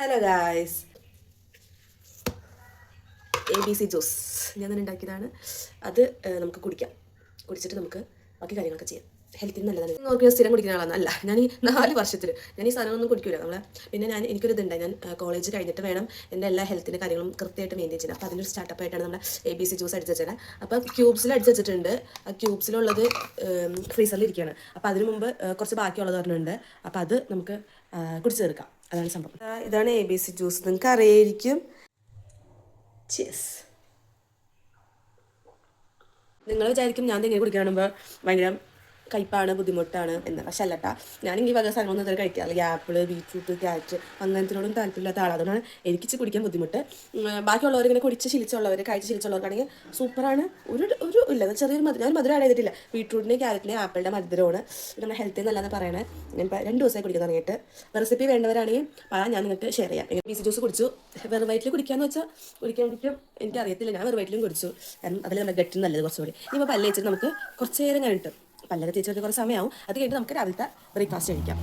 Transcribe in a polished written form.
Hello guys, ABC juice ഞാൻ തന്നെ ഉണ്ടാക്കിയതാണ്. അത് നമുക്ക് കുടിക്കാം. കുടിച്ചിട്ട് നമുക്ക് ബാക്കി കാര്യങ്ങളൊക്കെ ചെയ്യാം. ഹെൽത്തിന് നല്ലതാണ്. നോക്കിയാൽ സ്ഥിരം കുടിക്കുന്ന ആളാണ്. അല്ല, ഞാൻ ഈ 4 വർഷത്തിൽ ഞാൻ ഈ സാധനമൊന്നും കുടിക്കില്ല. പിന്നെ എനിക്കൊരു ഇതുണ്ടായി. ഞാൻ കോളേജ് കഴിഞ്ഞിട്ട് വേണം എൻ്റെ എല്ലാ ഹെൽത്തിൻ്റെ കാര്യങ്ങളും കൃത്യമായിട്ട് മെയിൻറ്റെയിൻ ചെയ്യാൻ. അപ്പോൾ അതിനൊരു സ്റ്റാർട്ടപ്പ് ആയിട്ടാണ് നമ്മുടെ ABC ജ്യൂസ് അടിച്ച് വെച്ചത്. അപ്പോൾ ക്യൂബ്സിൽ അടിച്ച് വെച്ചിട്ടുണ്ട്. ആ ക്യൂബ്സിലുള്ളത് ഫ്രീസറിൽ ഇരിക്കുകയാണ്. അപ്പോൾ അതിന് മുമ്പ് കുറച്ച് ബാക്കിയുള്ളത് പറഞ്ഞിട്ടുണ്ട്. അപ്പോൾ അത് നമുക്ക് കുടിച്ച് തീർക്കാം. അതാണ് സംഭവം. ഇതാണ് ABC ജ്യൂസ്. നിങ്ങൾക്ക് അറിയായിരിക്കും. ചിയേഴ്സ്. നിങ്ങൾ വിചാരിക്കും ഞാൻ തെങ്ങനെ കുടിക്കാണുമ്പോൾ ഭയങ്കര കയ്പാണ്, ബുദ്ധിമുട്ടാണ് എന്ന്. പക്ഷെ അല്ലട്ടാ, ഞാനെങ്കിൽ വക സാധനങ്ങളൊന്നും ഇതുവരെ കഴിക്കാറില്ല. ആപ്പിള്, ബീറ്റ്റൂട്ട്, ക്യാരറ്റ് അങ്ങനത്തിനോടും താല്പര്യമില്ലാത്ത ആളാണ്. അതുകൊണ്ടാണ് എനിക്ക് കുടിക്കാൻ ബുദ്ധിമുട്ട്. ബാക്കിയുള്ളവർ ഇങ്ങനെ കുടിച്ച് ശീലിച്ചുള്ളവർ, കഴിച്ച് ശീലിച്ചുള്ളവർക്കാണെങ്കിൽ സൂപ്പറാണ്. ഒരു ഇല്ല, ചെറിയൊരു ഞാൻ മധുരം ആഡ് ചെയ്തിട്ടില്ല. ബീട്രൂട്ടിൻ്റെ, ക്യാരറ്റിൻ്റെ, ആപ്പിളിൻ്റെ മധുരമാണ് നമ്മുടെ ഹെൽത്തിൽ നല്ലതെന്ന് പറയണേ. ഞാൻ ഇപ്പോൾ 2 ദിവസമായി കുടിക്കാൻ തുടങ്ങിയിട്ട്. റെസിപ്പി വേണ്ടവരാണെങ്കിൽ ഞാൻ നിങ്ങൾക്ക് ഷെയർ ചെയ്യാം. ABC ജ്യൂസ് കുടിച്ചു. വെറും വയറ്റിൽ കുടിക്കാമെന്ന് വെച്ചാൽ കുടിക്കും എനിക്കറിയത്തില്ല. ഞാൻ വെറും വയറ്റിലും കുടിച്ചു. കാരണം അതിൽ നമ്മുടെ ഗട്ടിന് നല്ലത് കുറച്ചുകൂടി. ഇനിയിപ്പോൾ പല്ല് വെച്ചിട്ട് നമുക്ക് കുറച്ച് നേരം കഴിഞ്ഞിട്ട് പല്ലൊക്കെ തേച്ച് വെക്കാൻ കുറച്ച് സമയമാവും. അത് കഴിഞ്ഞിട്ട് നമുക്ക് രാവിലത്തെ ബ്രേക്ക്ഫാസ്റ്റ് കഴിക്കാം.